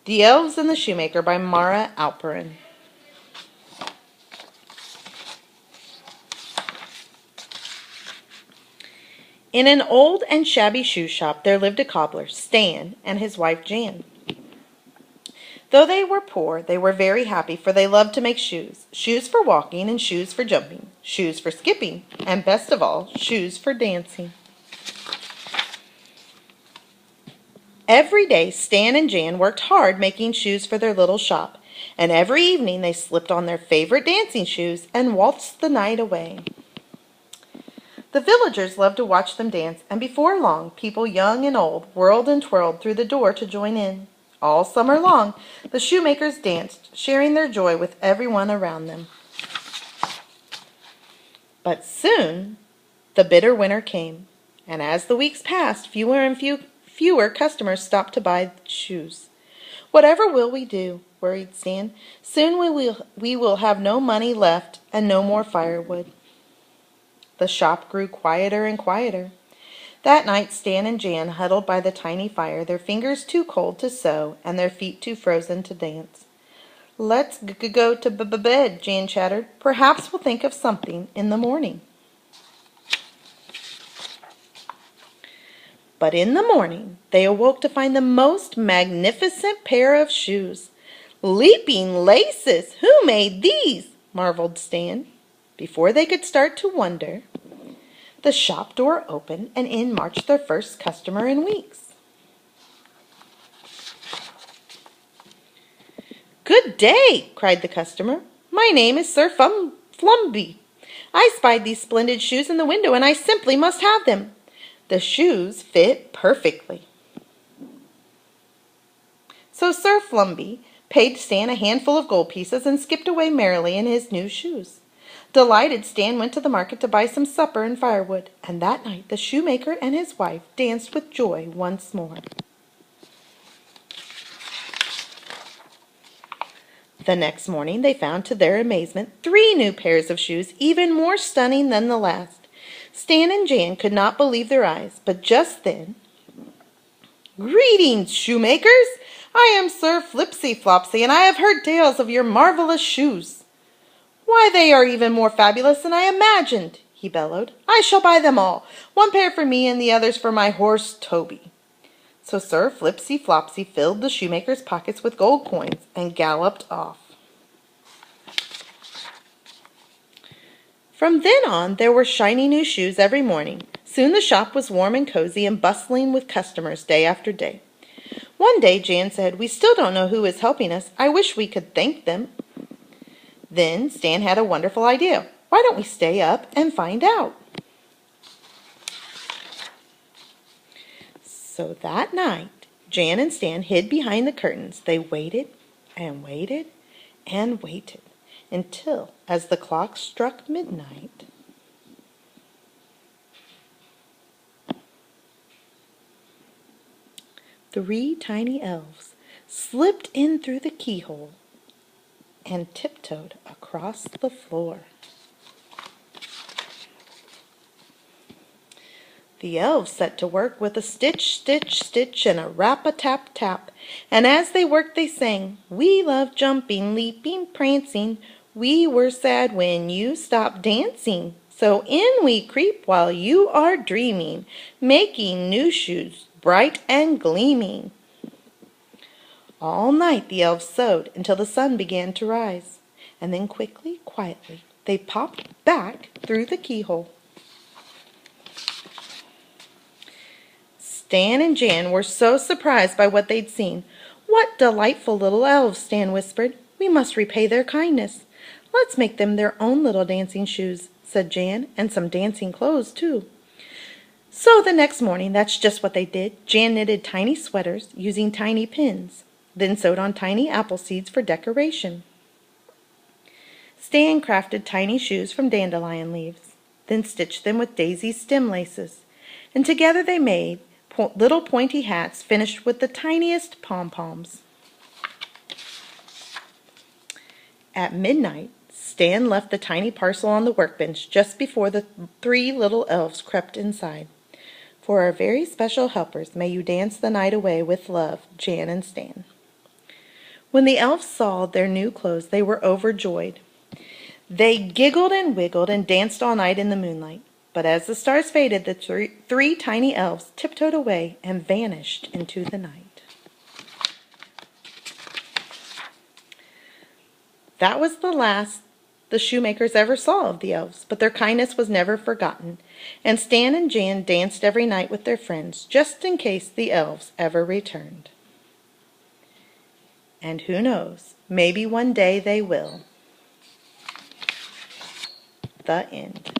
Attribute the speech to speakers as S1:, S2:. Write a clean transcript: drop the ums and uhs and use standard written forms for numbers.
S1: The Elves and the Shoemaker by Mara Alperin. In an old and shabby shoe shop there lived a cobbler, Stan, and his wife Jan. Though they were poor, they were very happy, for they loved to make shoes. Shoes for walking and shoes for jumping, shoes for skipping, and best of all, shoes for dancing. Every day Stan and Jan worked hard making shoes for their little shop, and every evening they slipped on their favorite dancing shoes and waltzed the night away. The villagers loved to watch them dance, and before long people young and old whirled and twirled through the door to join in. All summer long the shoemakers danced, sharing their joy with everyone around them. But soon the bitter winter came, and as the weeks passed, fewer and fewer customers stopped to buy shoes. "Whatever will we do?" worried Stan. "Soon we will have no money left and no more firewood." The shop grew quieter and quieter. That night Stan and Jan huddled by the tiny fire, their fingers too cold to sew and their feet too frozen to dance. "Let's go to bed," Jan chattered. "Perhaps we'll think of something in the morning." But in the morning they awoke to find the most magnificent pair of shoes. "Leaping laces! Who made these?" marveled Stan. Before they could start to wonder, the shop door opened and in marched their first customer in weeks. "Good day," cried the customer. "My name is Sir Flumby. I spied these splendid shoes in the window and I simply must have them. The shoes fit perfectly." So Sir Flumby paid Stan a handful of gold pieces and skipped away merrily in his new shoes. Delighted, Stan went to the market to buy some supper and firewood, and that night the shoemaker and his wife danced with joy once more. The next morning they found to their amazement 3 new pairs of shoes, even more stunning than the last. Stan and Jan could not believe their eyes, but just then— "Greetings, shoemakers! I am Sir Flopsy, and I have heard tales of your marvelous shoes." "Why, they are even more fabulous than I imagined," he bellowed. "I shall buy them all, 1 pair for me and the others for my horse Toby." So Sir Flopsy filled the shoemaker's pockets with gold coins and galloped off. From then on there were shiny new shoes every morning. Soon the shop was warm and cozy and bustling with customers day after day. One day Jan said, "We still don't know who is helping us. I wish we could thank them." Then Stan had a wonderful idea. "Why don't we stay up and find out?" So that night Jan and Stan hid behind the curtains. They waited and waited and waited until, as the clock struck midnight, three tiny elves slipped in through the keyhole and tiptoed across the floor. The elves set to work with a stitch, stitch, stitch, and a rap-a-tap-tap, and as they worked they sang, "We love jumping, leaping, prancing. We were sad when you stopped dancing. So in we creep while you are dreaming, making new shoes bright and gleaming." All night the elves sewed until the sun began to rise, and then quickly, quietly, they popped back through the keyhole. Stan and Jan were so surprised by what they'd seen. "What delightful little elves," Stan whispered. "We must repay their kindness." "Let's make them their own little dancing shoes," said Jan, "and some dancing clothes, too." So the next morning, that's just what they did. Jan knitted tiny sweaters using tiny pins, then sewed on tiny apple seeds for decoration. Stan crafted tiny shoes from dandelion leaves, then stitched them with daisy stem laces, and together they made little pointy hats finished with the tiniest pom-poms. At midnight, Stan left the tiny parcel on the workbench just before the 3 little elves crept inside. "For our very special helpers, may you dance the night away with love, Jan and Stan." When the elves saw their new clothes, they were overjoyed. They giggled and wiggled and danced all night in the moonlight. But as the stars faded, the three tiny elves tiptoed away and vanished into the night. That was the last the shoemakers ever saw of the elves, but their kindness was never forgotten, and Stan and Jan danced every night with their friends, just in case the elves ever returned. And who knows, maybe one day they will. The end.